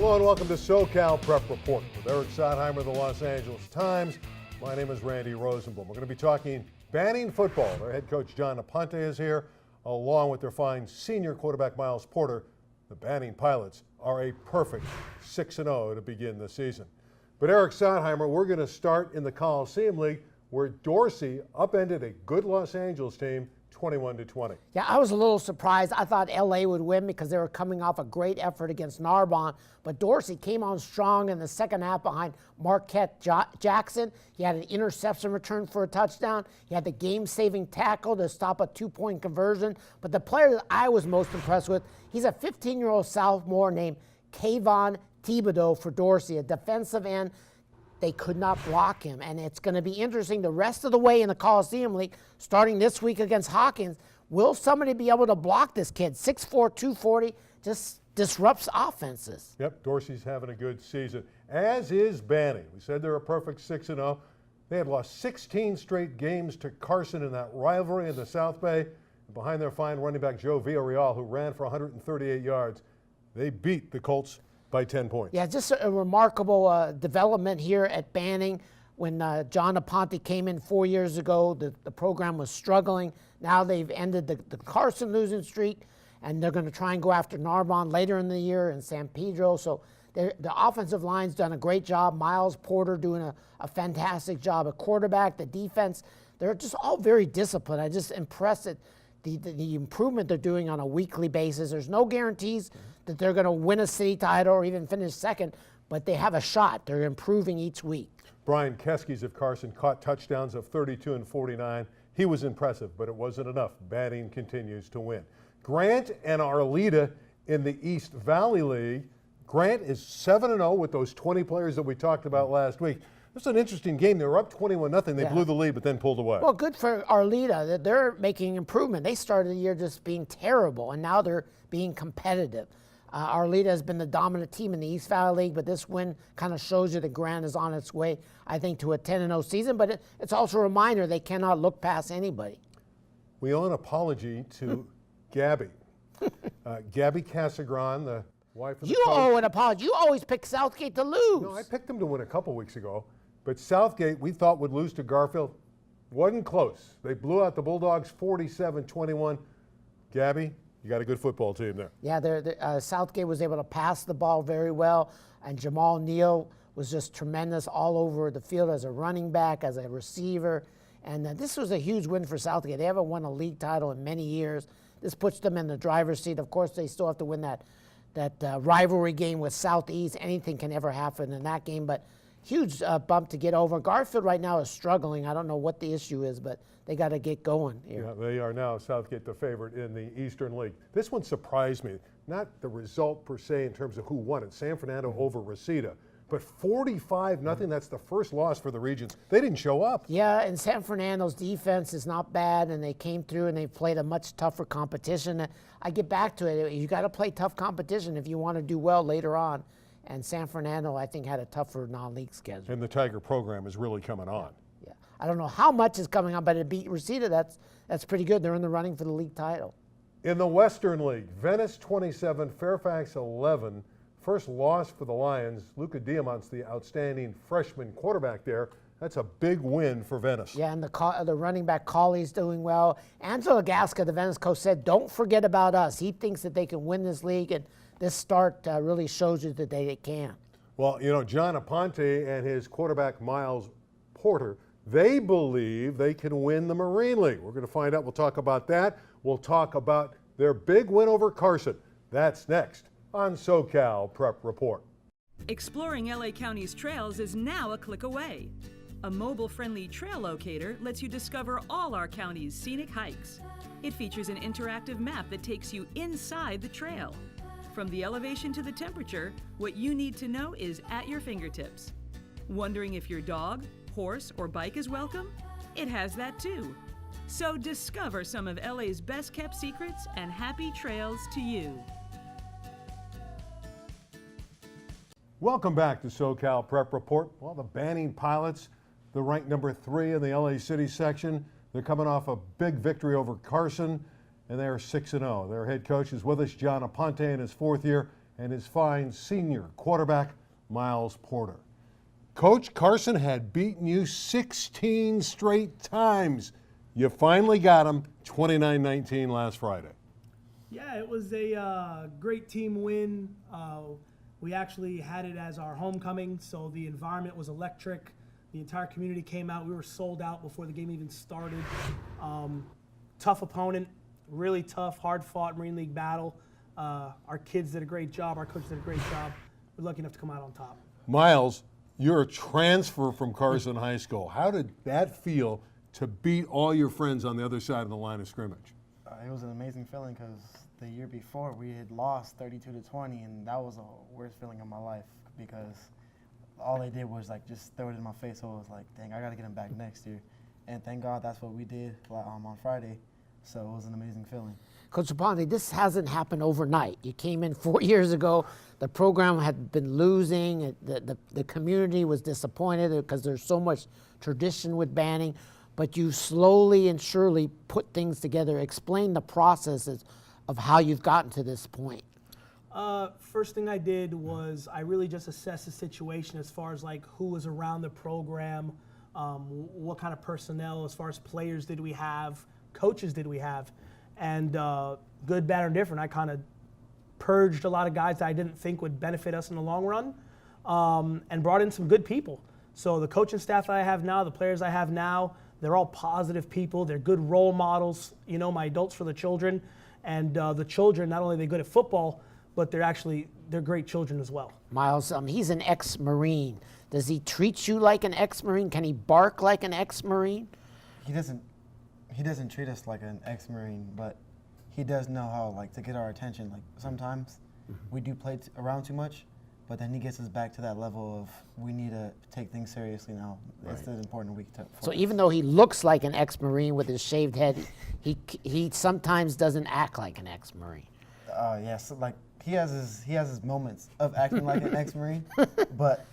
Hello and welcome to SoCal Prep Report with Eric Sondheimer of the Los Angeles Times. My name is Randy Rosenblum. We're going to be talking Banning football. Their head coach John Aponte is here, along with their fine senior quarterback Myles Porter. The Banning Pilots are a perfect 6-0 to begin the season. But Eric Sondheimer, we're going to start in the Coliseum League, where Dorsey upended a good Los Angeles team 21-20. Yeah, I was a little surprised. I thought LA would win because they were coming off a great effort against Narbonne, but Dorsey came on strong in the second half behind Marquette Jackson. He had an interception return for a touchdown. He had the game-saving tackle to stop a two-point conversion. But the player that I was most impressed with, he's a 15-year-old sophomore named Kayvon Thibodeau for Dorsey, a defensive end. They could not block him, and it's going to be interesting the rest of the way in the Coliseum League, starting this week against Hawkins. Will somebody be able to block this kid? 6'4", 240, just disrupts offenses. Yep, Dorsey's having a good season, as is Banning. We said they're a perfect 6-0. They had lost 16 straight games to Carson in that rivalry in the South Bay. And behind their fine running back Joe Villarreal, who ran for 138 yards, they beat the Colts by 10 points. Yeah, just a remarkable development here at Banning. When John Aponte came in 4 years ago, the program was struggling. Now they've ended the Carson losing streak, and they're going to try and go after Narbonne later in the year in San Pedro. So the offensive line's done a great job. Myles Porter doing a fantastic job at quarterback. The defense, they're just all very disciplined. I'm just impressed at the improvement they're doing on a weekly basis. There's no guarantees that they're going to win a city title or even finish second, but they have a shot. They're improving each week. Brian Keskes of Carson caught touchdowns of 32 and 49. He was impressive, but it wasn't enough. Banning continues to win. Grant and Arleta in the East Valley League. Grant is 7-0 with those 20 players that we talked about last week. This is an interesting game. They were up 21-0. They blew the lead, but then pulled away. Well, good for Arleta. They're making improvement. They started the year just being terrible, and now they're being competitive. Arleta has been the dominant team in the East Valley League, but this win kind of shows you that Grant is on its way, I think, to a 10-0 season. But it's also a reminder they cannot look past anybody. We owe an apology to Gabby. Gabby Casagran, the wife of the coach. You owe an apology. You always pick Southgate to lose. No, I picked them to win a couple weeks ago. But Southgate, we thought, would lose to Garfield. Wasn't close. They blew out the Bulldogs 47-21. Gabby, you got a good football team there. Yeah, Southgate was able to pass the ball very well, and Jamal Neal was just tremendous all over the field as a running back, as a receiver. And this was a huge win for Southgate. They haven't won a league title in many years. This puts them in the driver's seat. Of course, they still have to win that rivalry game with Southeast. Anything can ever happen in that game, but huge bump to get over. Garfield right now is struggling. I don't know what the issue is, but they got to get going here. Yeah, they are now, Southgate, the favorite in the Eastern League. This one surprised me. Not the result per se in terms of who won it. San Fernando over Reseda. But 45-0, that's the first loss for the Regions. They didn't show up. Yeah, and San Fernando's defense is not bad, and they came through and they played a much tougher competition. I get back to it. You got to play tough competition if you want to do well later on. And San Fernando, I think, had a tougher non-league schedule. And the Tiger program is really coming on. Yeah. I don't know how much is coming on, but it beat Reseda. That's pretty good. They're in the running for the league title. In the Western League, Venice 27, Fairfax 11. First loss for the Lions. Luca Diamant's the outstanding freshman quarterback there. That's a big win for Venice. Yeah, and the running back Colley's doing well. Angelo Gasca, the Venice coach, said, "Don't forget about us." He thinks that they can win this league, and this start really shows you that they can. Well, you know, John Aponte and his quarterback Myles Porter, they believe they can win the Marine League. We're going to find out. We'll talk about that. We'll talk about their big win over Carson. That's next on SoCal Prep Report. Exploring LA County's trails is now a click away. A mobile-friendly trail locator lets you discover all our county's scenic hikes. It features an interactive map that takes you inside the trail. From the elevation to the temperature, what you need to know is at your fingertips. Wondering if your dog, horse, or bike is welcome? It has that too. So discover some of LA's best-kept secrets and happy trails to you. Welcome back to SoCal Prep Report. Well, the Banning Pilots, they're ranked number 3 in the LA City section. They're coming off a big victory over Carson, and they are 6-0. Their head coach is with us, John Aponte, in his 4th year. and his fine senior quarterback, Myles Porter. Coach, Carson had beaten you 16 straight times. You finally got him 29-19 last Friday. Yeah, it was a great team win. We actually had it as our homecoming, so the environment was electric. The entire community came out. We were sold out before the game even started. Tough opponent, really tough, hard-fought Marine League battle. Our kids did a great job. Our coach did a great job. We're lucky enough to come out on top. Myles, you're a transfer from Carson High School. How did that feel to beat all your friends on the other side of the line of scrimmage? It was an amazing feeling because the year before we had lost 32-20, and that was the worst feeling of my life because all they did was like just throw it in my face. So I was like, dang, I got to get them back next year. And thank God that's what we did on Friday. So it was an amazing feeling. Coach Aponte, this hasn't happened overnight. You came in 4 years ago. The program had been losing. The community was disappointed because there's so much tradition with Banning. But you slowly and surely put things together. Explain the processes of how you've gotten to this point. First thing I did was I really just assessed the situation as far as like who was around the program, what kind of personnel, as far as players did we have, coaches did we have, and good, bad, or different. I kind of purged a lot of guys that I didn't think would benefit us in the long run, and brought in some good people. So the coaching staff that I have now, the players I have now, they're all positive people. They're good role models, you know, my adults for the children. And the children, not only are they good at football, but they're great children as well. Myles, he's an ex-Marine. Does he treat you like an ex-Marine? Can he bark like an ex-Marine? He doesn't treat us like an ex-Marine, but he does know how like to get our attention. Like sometimes we do play around too much, but then he gets us back to that level of we need to take things seriously now. Right. It's an important week to. So even though he looks like an ex-Marine with his shaved head, he sometimes doesn't act like an ex-Marine. Yes, like he has his moments of acting like an ex-Marine, but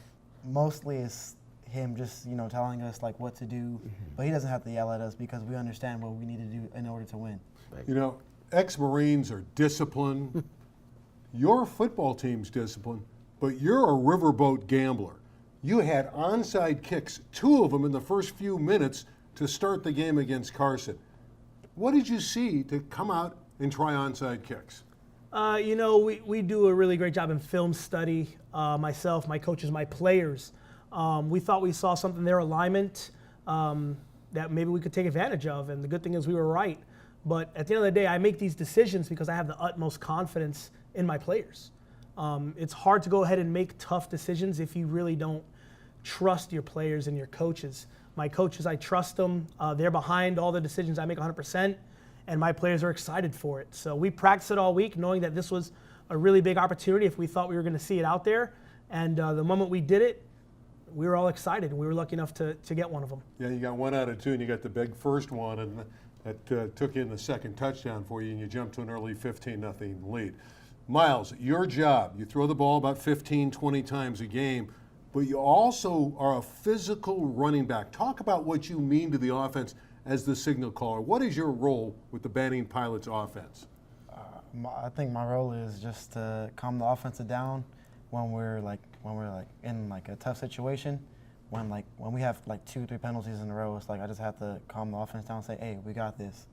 mostly it's him just telling us like what to do. But he doesn't have to yell at us because we understand what we need to do in order to win. Ex-Marines are disciplined. Your football team's disciplined, but you're a riverboat gambler. You had onside kicks, 2 of them in the first few minutes to start the game against Carson. What did you see to come out and try onside kicks? We do a really great job in film study. Myself, my coaches, my players. We thought we saw something in their alignment that maybe we could take advantage of, and the good thing is we were right. But at the end of the day, I make these decisions because I have the utmost confidence in my players. It's hard to go ahead and make tough decisions if you really don't trust your players and your coaches. My coaches, I trust them. They're behind all the decisions I make 100%, and my players are excited for it. So we practiced it all week knowing that this was a really big opportunity if we thought we were going to see it out there. And the moment we did it, we were all excited, and we were lucky enough to get one of them. Yeah, you got 1 out of 2, and you got the big first one, and that took in the second touchdown for you, and you jumped to an early 15-0 lead. Myles, your job, you throw the ball about 15, 20 times a game, but you also are a physical running back. Talk about what you mean to the offense as the signal caller. What is your role with the Banning Pilots offense? I think my role is just to calm the offense down when we're in like a tough situation. When we have like 2-3 penalties in a row, it's like I just have to calm the offense down and say, hey, we got this.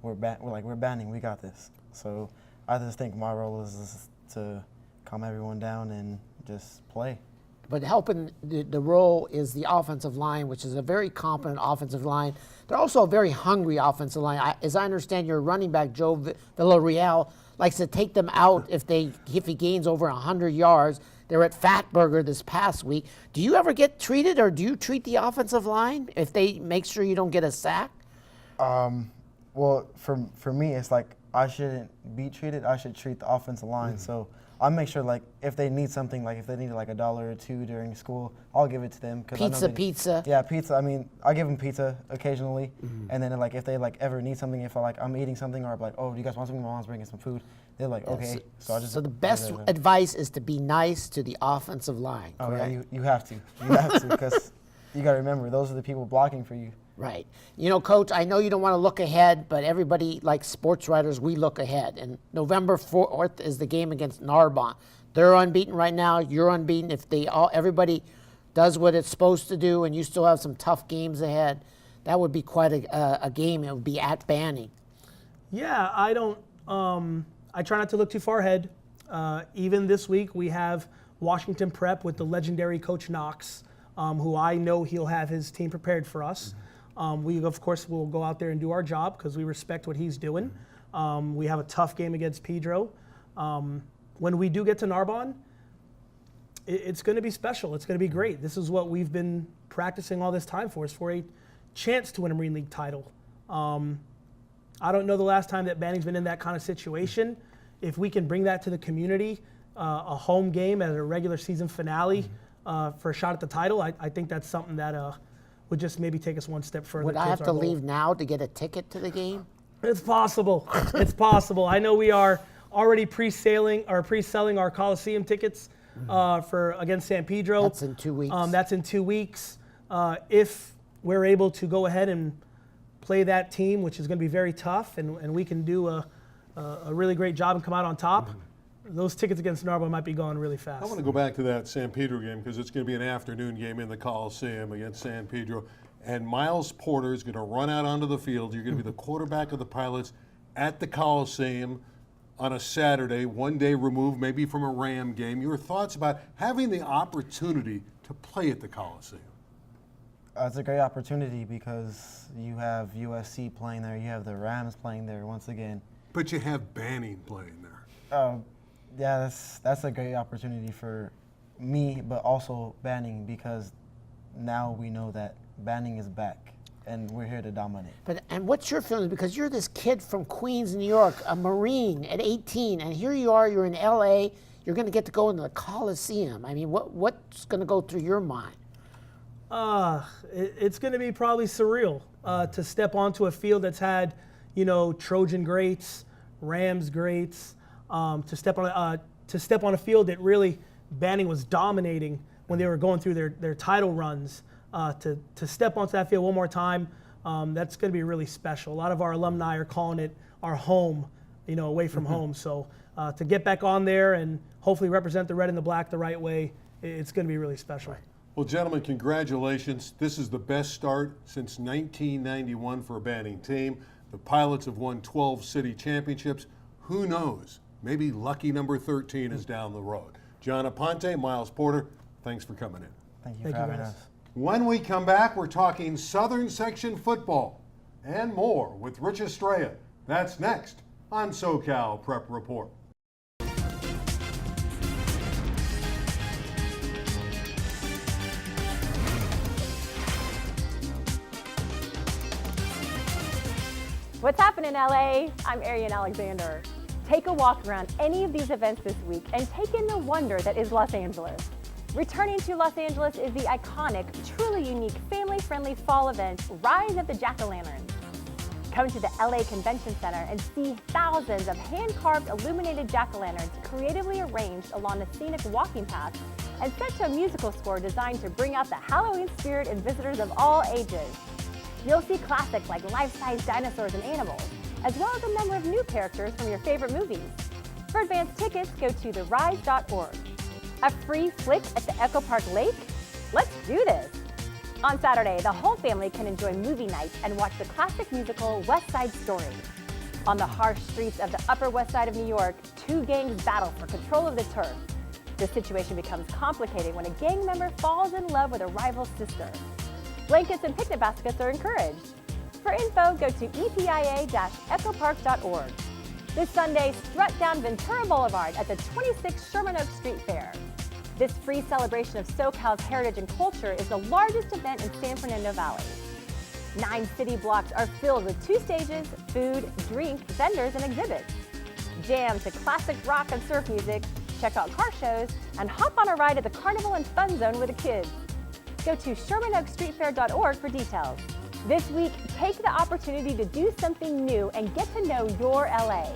We're Banning, we got this. So I just think my role is to calm everyone down and just play. But helping the role is the offensive line, which is a very competent offensive line. They're also a very hungry offensive line. As I understand, your running back, Joe Villarreal, likes to take them out if he gains over 100 yards. They were at Fatburger this past week. Do you ever get treated, or do you treat the offensive line if they make sure you don't get a sack? Well, for me, it's like I shouldn't be treated. I should treat the offensive line. So I make sure, like, if they need something, like if they need like $1 or $2 during school, I'll give it to them. Pizza. Yeah, pizza. I mean, I give them pizza occasionally, and then like if they like ever need something, if I'm eating something, or like, oh, do you guys want something? My mom's bringing some food. They're like, okay. So the best advice is to be nice to the offensive line. Oh correct? Yeah, you have to, because you got to remember those are the people blocking for you. Right. Coach, I know you don't want to look ahead, but everybody, like sports writers, we look ahead. And November 4th is the game against Narbonne. They're unbeaten right now. You're unbeaten. If everybody does what it's supposed to do, and you still have some tough games ahead, that would be quite a game. It would be at Banning. Yeah, I don't. I try not to look too far ahead. Even this week, we have Washington Prep with the legendary Coach Knox, who I know he'll have his team prepared for us. We, of course, will go out there and do our job because we respect what he's doing. We have a tough game against Pedro. When we do get to Narbonne, it's going to be special. It's going to be great. This is what we've been practicing all this time for, is for a chance to win a Marine League title. I don't know the last time that Banning's been in that kind of situation. If we can bring that to the community, a home game at a regular season finale for a shot at the title, I think that's something that would just maybe take us one step further. Would I have to leave now to get a ticket to the game? It's possible. It's possible. I know we are already pre-selling our Coliseum tickets for against San Pedro. That's in 2 weeks. That's in 2 weeks. If we're able to go ahead and play that team, which is going to be very tough, and we can do a really great job and come out on top, those tickets against Narbonne might be going really fast. I want to go back to that San Pedro game because it's going to be an afternoon game in the Coliseum against San Pedro. And Myles Porter is going to run out onto the field. You're going to be the quarterback of the Pilots at the Coliseum on a Saturday, one day removed maybe from a Ram game. Your thoughts about having the opportunity to play at the Coliseum? It's a great opportunity because you have USC playing there, you have the Rams playing there once again. But you have Banning playing there. Yeah, that's a great opportunity for me, but also Banning, because now we know that Banning is back and we're here to dominate. And what's your feeling? Because you're this kid from Queens, New York, a Marine at 18, and here you are, you're in LA, you're going to get to go into the Coliseum. I mean, what's going to go through your mind? It's going to be probably surreal to step onto a field that's had, Trojan greats, Rams greats, to step on a field that really Banning was dominating when they were going through their title runs. To step onto that field one more time, that's going to be really special. A lot of our alumni are calling it our home, away from home. So to get back on there and hopefully represent the red and the black the right way, it's going to be really special. Right. Well, gentlemen, congratulations. This is the best start since 1991 for a Banning team. The Pilots have won 12 city championships. Who knows? Maybe lucky number 13 is down the road. John Aponte, Myles Porter, thanks for coming in. Thank you for having us. When we come back, we're talking Southern Section football and more with Rich Estrella. That's next on SoCal Prep Report. What's happening, LA? I'm Arian Alexander. Take a walk around any of these events this week and take in the wonder that is Los Angeles. Returning to Los Angeles is the iconic, truly unique, family-friendly fall event, Rise of the Jack-O-Lanterns. Come to the LA Convention Center and see thousands of hand-carved illuminated jack-o'-lanterns creatively arranged along the scenic walking path and set to a musical score designed to bring out the Halloween spirit in visitors of all ages. You'll see classics like life-size dinosaurs and animals, as well as a number of new characters from your favorite movies. For advanced tickets, go to therise.org. A free flick at the Echo Park Lake? Let's do this! On Saturday, the whole family can enjoy movie night and watch the classic musical West Side Story. On the harsh streets of the Upper West Side of New York, two gangs battle for control of the turf. The situation becomes complicated when a gang member falls in love with a rival sister. Blankets and picnic baskets are encouraged. For info, go to epia-echopark.org. This Sunday, strut down Ventura Boulevard at the 26th Sherman Oaks Street Fair. This free celebration of SoCal's heritage and culture is the largest event in San Fernando Valley. 9 city blocks are filled with 2 stages, food, drink, vendors, and exhibits. Jam to classic rock and surf music, check out car shows, and hop on a ride at the Carnival and Fun Zone with the kids. Go to ShermanOaksStreetFair.org for details. This week, take the opportunity to do something new and get to know your LA.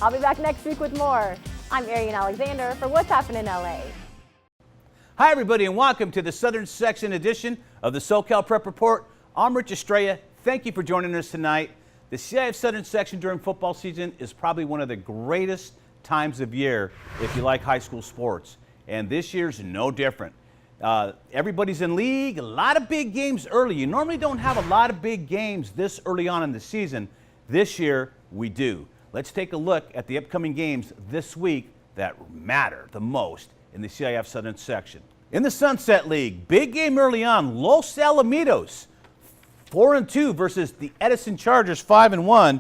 I'll be back next week with more. I'm Arian Alexander for What's Happening in LA. Hi, everybody, and welcome to the Southern Section edition of the SoCal Prep Report. I'm Rich Estrella. Thank you for joining us tonight. The CIF Southern Section during football season is probably one of the greatest times of year if you like high school sports. And this year's no different. Everybody's in league, a lot of big games early. You normally don't have a lot of big games this early on in the season. This year, we do. Let's take a look at the upcoming games this week that matter the most in the CIF Southern section. In the Sunset League, big game early on, Los Alamitos, 4-2 versus the Edison Chargers, 5-1.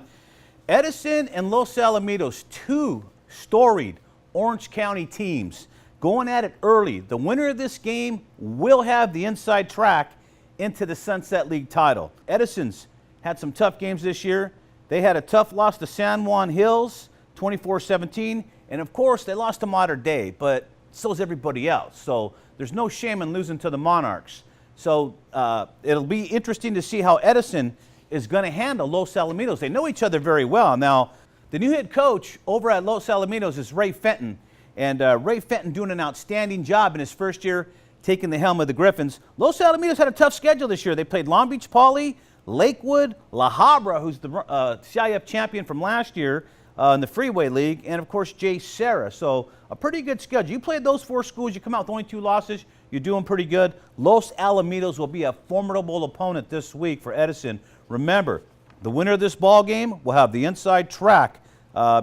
Edison and Los Alamitos, two storied Orange County teams, going at it early. The winner of this game will have the inside track into the Sunset League title. Edison's had some tough games this year. They had a tough loss to San Juan Hills, 24-17, and of course they lost to Modern Day, but so is everybody else. So there's no shame in losing to the Monarchs. So it'll be interesting to see how Edison is going to handle Los Alamitos. They know each other very well. Now, the new head coach over at Los Alamitos is Ray Fenton, and Ray Fenton doing an outstanding job in his first year taking the helm of the Griffins. Los Alamitos had a tough schedule this year. They played Long Beach Poly, Lakewood, La Habra, who's the CIF champion from last year in the Freeway League, and of course Jay Serra. So a pretty good schedule. You played those four schools, you come out with only 2 losses, you're doing pretty good. Los Alamitos will be a formidable opponent this week for Edison. Remember, the winner of this ball game will have the inside track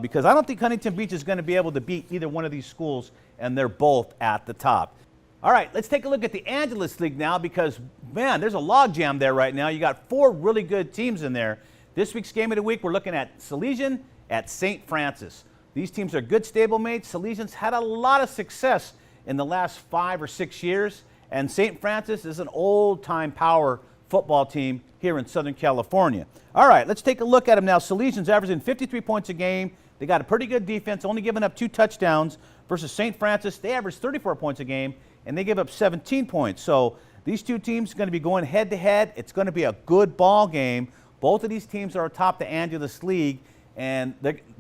because I don't think Huntington Beach is going to be able to beat either one of these schools, and they're both at the top. All right, let's take a look at the Angeles League now because, man, there's a logjam there right now. You got 4 really good teams in there. This week's game of the week, we're looking at Salesian at St. Francis. These teams are good stablemates. Salesian's had a lot of success in the last 5 or 6 years, and St. Francis is an old-time power football team here in Southern California. All right, let's take a look at them now. Salesian's averaging 53 points a game. They got a pretty good defense, only giving up 2 touchdowns versus St. Francis. They average 34 points a game, and they give up 17 points. So these two teams are going to be going head-to-head. It's going to be a good ball game. Both of these teams are atop the Angeles League, and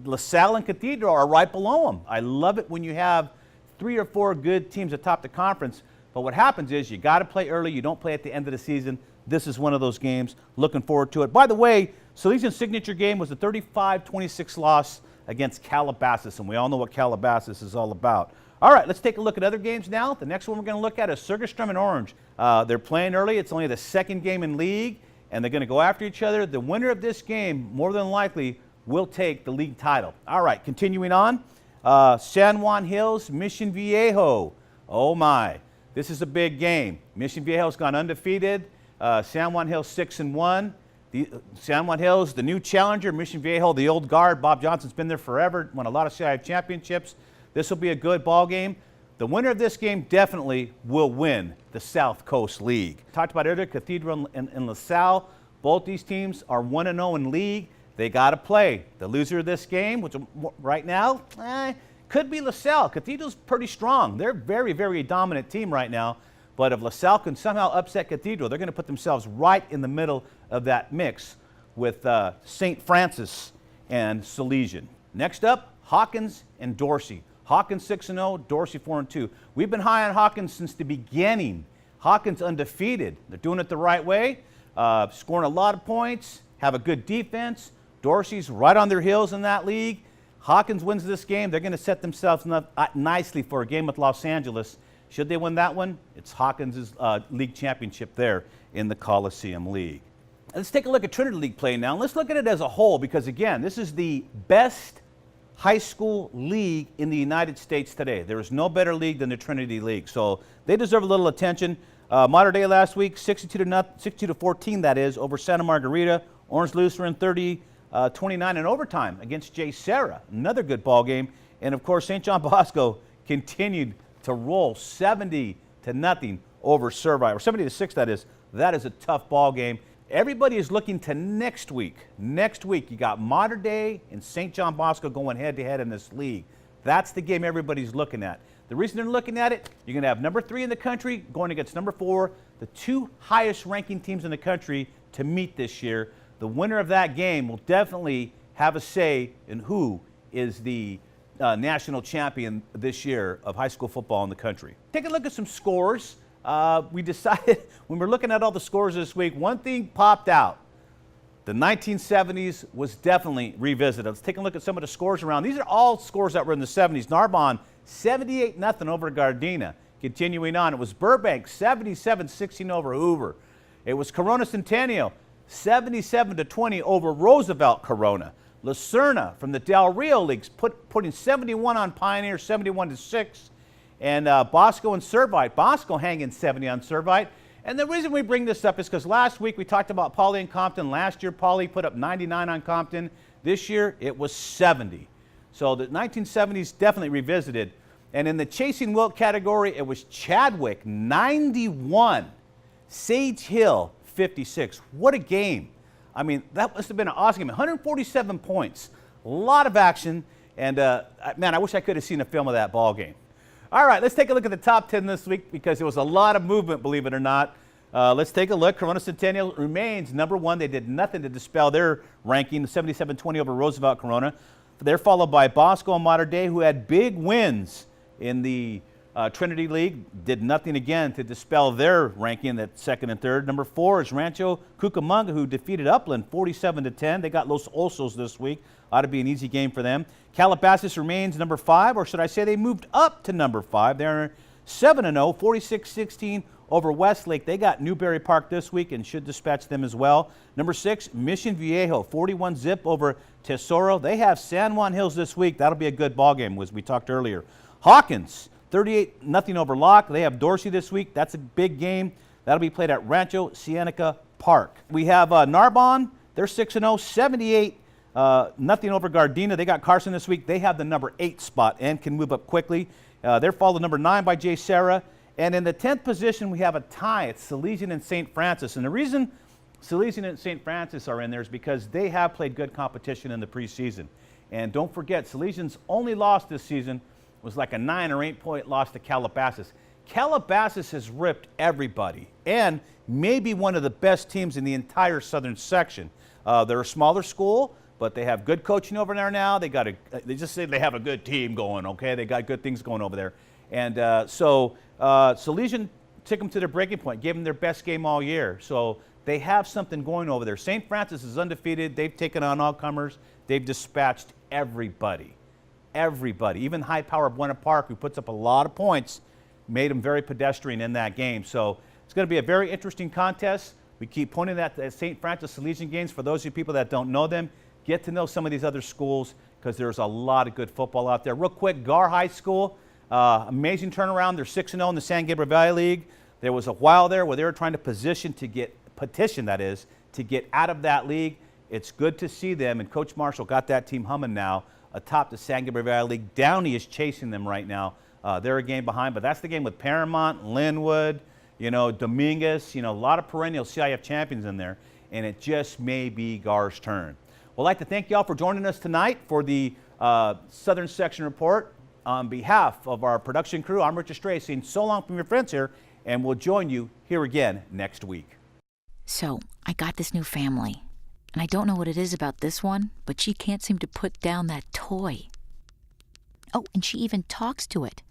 LaSalle and Cathedral are right below them. I love it when you have 3 or 4 good teams atop the conference. But what happens is you got to play early. You don't play at the end of the season. This is one of those games. Looking forward to it. By the way, Salesian's signature game was a 35-26 loss against Calabasas, and we all know what Calabasas is all about. All right, let's take a look at other games now. The next one we're going to look at is Surgestrom and Orange. They're playing early. It's only the second game in league, and they're going to go after each other. The winner of this game, more than likely, will take the league title. All right, continuing on. San Juan Hills, Mission Viejo. Oh, my. This is a big game. Mission Viejo's gone undefeated. San Juan Hills 6-1. San Juan Hills, the new challenger. Mission Viejo, the old guard. Bob Johnson's been there forever, won a lot of CIF championships. This will be a good ball game. The winner of this game definitely will win the South Coast League. Talked about earlier, Cathedral and LaSalle. Both these teams are 1-0 in league. They got to play. The loser of this game, which right now, could be LaSalle. Cathedral's pretty strong. They're a very, very dominant team right now. But if LaSalle can somehow upset Cathedral, they're going to put themselves right in the middle of that mix with St. Francis and Salesian. Next up, Hawkins and Dorsey. Hawkins 6-0, Dorsey 4-2. We've been high on Hawkins since the beginning. Hawkins undefeated. They're doing it the right way, scoring a lot of points, have a good defense. Dorsey's right on their heels in that league. Hawkins wins this game. They're going to set themselves up nicely for a game with Los Angeles. Should they win that one, it's Hawkins' league championship there in the Coliseum League. Let's take a look at Trinity League play now. Let's look at it as a whole because, again, this is the best high school league in the United States today. There is no better league than the Trinity League. So they deserve a little attention. Modern Day last week, 62-14, that is, over Santa Margarita. Orange Lutheran 30-29 in overtime against Jay Serra. Another good ball game. And, of course, St. John Bosco continued to roll 70-0 over Servite, or 70-6, that is. That is a tough ball game. Everybody is looking to next week. Next week, you got Modern Day and St. John Bosco going head-to-head in this league. That's the game everybody's looking at. The reason they're looking at it, you're going to have number 3 in the country going against number 4, the 2 highest-ranking teams in the country to meet this year. The winner of that game will definitely have a say in who is the national champion this year of high school football in the country. Take a look at some scores. We decided when we're looking at all the scores this week, one thing popped out. the 1970s was definitely revisited. Let's take a look at some of the scores around. These are all scores that were in the 70s. Narbonne, 78-0 over Gardena. Continuing on, it was Burbank, 77-16 over Hoover. It was Corona Centennial, 77-20 over Roosevelt Corona. Lucerna from the Del Rio Leagues putting 71 on Pioneer, 71-6. And Bosco and Servite. Bosco hanging 70 on Servite. And the reason we bring this up is because last week we talked about Pauley and Compton. Last year, Pauley put up 99 on Compton. This year, it was 70. So the 1970s definitely revisited. And in the Chasing Wilt category, it was Chadwick, 91. Sage Hill, 56. What a game. I mean, that must have been an awesome game. 147 points. A lot of action. And, man, I wish I could have seen a film of that ball game. All right, let's take a look at the top 10 this week because there was a lot of movement, believe it or not. Let's take a look. Corona Centennial remains number one. They did nothing to dispel their ranking, 77-20 over Roosevelt Corona. They're followed by Bosco and Mater Dei, who had big wins in the Trinity League. Did nothing again to dispel their ranking at second and third. Number 4 is Rancho Cucamonga, who defeated Upland 47-10. They got Los Osos this week. Ought to be an easy game for them. Calabasas remains number 5, or should I say they moved up to number 5. They're 7-0, 46-16 over Westlake. They got Newberry Park this week and should dispatch them as well. Number 6, Mission Viejo, 41-0 over Tesoro. They have San Juan Hills this week. That'll be a good ball game, as we talked earlier. Hawkins, 38-0 over Locke. They have Dorsey this week. That's a big game. That'll be played at Rancho Cienega Park. We have Narbonne. They're 6-0, 78 nothing over Gardena. They got Carson this week. They have the number 8 spot and can move up quickly. They're followed number 9 by J. Sarah. And in the 10th position, we have a tie. It's Salesian and St. Francis. And the reason Salesian and St. Francis are in there is because they have played good competition in the preseason. And don't forget, Salesian's only loss this season was like a 9 or 8 point loss to Calabasas. Calabasas has ripped everybody and maybe one of the best teams in the entire southern section. They're a smaller school, but they have good coaching over there now. They just say they have a good team going, okay? They got good things going over there. And so Salesian took them to their breaking point, gave them their best game all year. So they have something going over there. St. Francis is undefeated. They've taken on all comers. They've dispatched everybody. Everybody. Even high power Buena Park, who puts up a lot of points, made them very pedestrian in that game. So it's going to be a very interesting contest. We keep pointing at the St. Francis Salesian games. For those of you people that don't know them, get to know some of these other schools because there's a lot of good football out there. Real quick, Gar High School, amazing turnaround. They're 6-0 in the San Gabriel Valley League. There was a while there where they were trying to petition to get out of that league. It's good to see them, and Coach Marshall got that team humming now atop the San Gabriel Valley League. Downey is chasing them right now. They're a game behind, but that's the game with Paramount, Linwood, Dominguez, a lot of perennial CIF champions in there, and it just may be Gar's turn. We'd like to thank you all for joining us tonight for the Southern Section Report. On behalf of our production crew, I'm Rich Estrella saying so long from your friends here, and we'll join you here again next week. So, I got this new family, and I don't know what it is about this one, but she can't seem to put down that toy. Oh, and she even talks to it.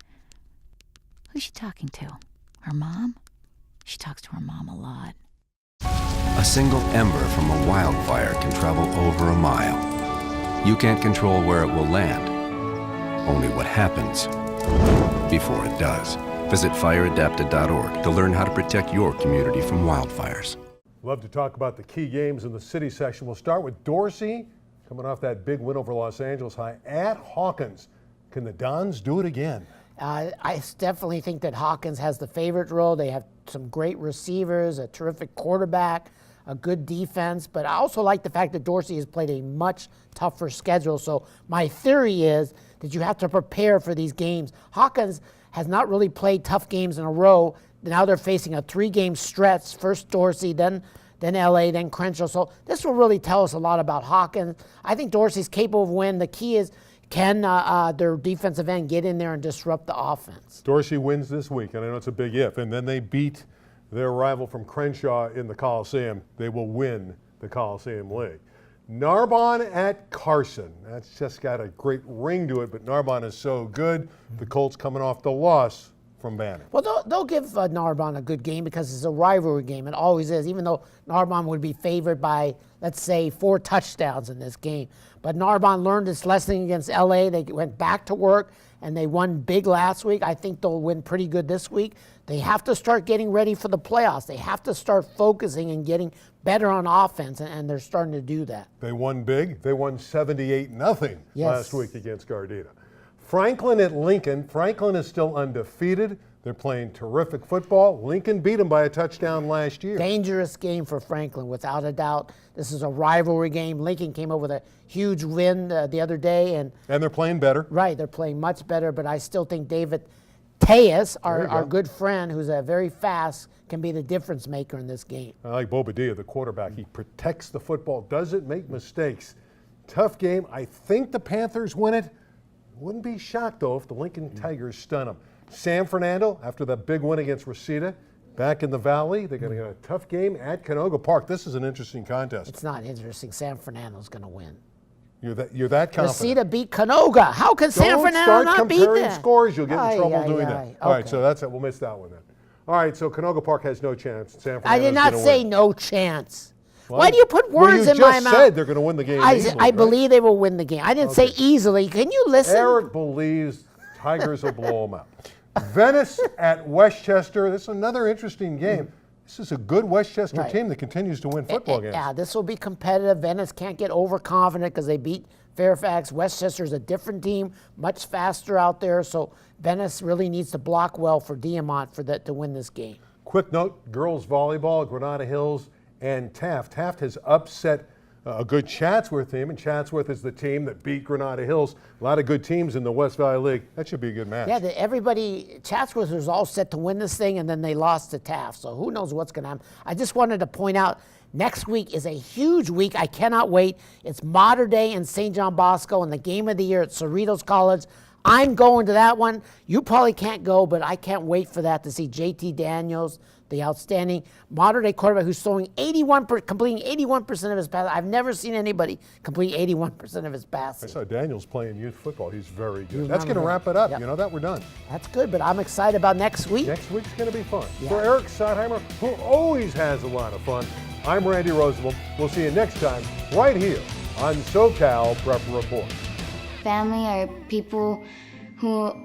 Who's she talking to? Her mom? She talks to her mom a lot. A single ember from a wildfire can travel over a mile. You can't control where it will land, only what happens before it does. Visit fireadapted.org to learn how to protect your community from wildfires. Love to talk about the key games in the city section. We'll start with Dorsey, coming off that big win over Los Angeles High at Hawkins. Can the Dons do it again? I definitely think that Hawkins has the favorite role. They have some great receivers, a terrific quarterback, a good defense, but I also like the fact that Dorsey has played a much tougher schedule. So my theory is that you have to prepare for these games. Hawkins has not really played tough games in a row. Now they're facing a 3-game stretch, first Dorsey, then LA, then Crenshaw. So this will really tell us a lot about Hawkins. I think Dorsey's capable of winning. The key is, can their defensive end get in there and disrupt the offense? Dorsey wins this week, and I know it's a big if, and then they beat their rival from Crenshaw in the Coliseum. They will win the Coliseum League. Narbonne at Carson. That's just got a great ring to it, but Narbonne is so good. The Colts coming off the loss from Banning? Well, they'll give Narbonne a good game because it's a rivalry game. It always is, even though Narbonne would be favored by, let's say, 4 touchdowns in this game. But Narbonne learned its lesson against LA. They went back to work, and they won big last week. I think they'll win pretty good this week. They have to start getting ready for the playoffs. They have to start focusing and getting better on offense, and they're starting to do that. They won big. They won 78-0 Yes. last week against Gardena. Franklin at Lincoln. Franklin is still undefeated. They're playing terrific football. Lincoln beat them by a touchdown last year. Dangerous game for Franklin, without a doubt. This is a rivalry game. Lincoln came over with a huge win the other day. And they're playing better. Right, they're playing much better, but I still think David Tejas, our go. good friend, who's very fast, can be the difference maker in this game. I like Bobadilla, the quarterback. He protects the football, doesn't make mistakes. Tough game. I think the Panthers win it. Wouldn't be shocked, though, if the Lincoln Tigers stun them. San Fernando, after that big win against Reseda, back in the Valley. They're going to get a tough game at Canoga Park. This is an interesting contest. It's not interesting. San Fernando's going to win. You're that confident. Reseda beat Canoga. How can San Fernando not beat them? Don't start comparing scores. You'll get in trouble doing that. Okay. All right, so that's it. We'll miss that one then. All right, so Canoga Park has no chance. San Fernando's I did not say win. no chance. Well, Why do you put words in my mouth? You just said they're going to win the game easily, I right? believe they will win the game. I didn't say easily. Can you listen? Eric believes Tigers will blow them out. Venice at Westchester. This is another interesting game. This is a good Westchester team that continues to win football games. Yeah, this will be competitive. Venice can't get overconfident because they beat Fairfax. Westchester's a different team, much faster out there. So Venice really needs to block well for Diamont to win this game. Quick note, girls volleyball, Granada Hills and Taft. Taft has upset a good Chatsworth team, and Chatsworth is the team that beat Granada Hills. A lot of good teams in the West Valley League. That should be a good match. Yeah, Chatsworth was all set to win this thing, and then they lost to Taft. So who knows what's going to happen. I just wanted to point out, next week is a huge week. I cannot wait. It's Mater Day in St. John Bosco, and the game of the year at Cerritos College. I'm going to that one. You probably can't go, but I can't wait for that to see JT Daniels, the outstanding Mater Day quarterback who's completing 81% of his passes. I've never seen anybody complete 81% of his passes. I saw Daniels playing youth football. He's very good. That's going to wrap it up. Yep. You know that? We're done. That's good, but I'm excited about next week. Next week's going to be fun. Yeah. For Eric Sotheimer, who always has a lot of fun, I'm Randy Roosevelt. We'll see you next time right here on SoCal Prep Report. Family are people who are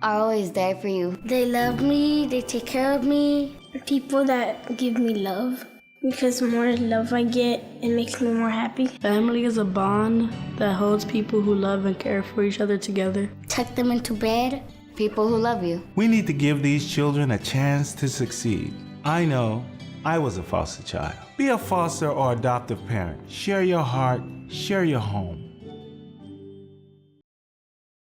always there for you. They love me, they take care of me. People that give me love, because the more love I get, it makes me more happy. Family is a bond that holds people who love and care for each other together. Tuck them into bed. People who love you. We need to give these children a chance to succeed. I know I was a foster child. Be a foster or adoptive parent. Share your heart, share your home.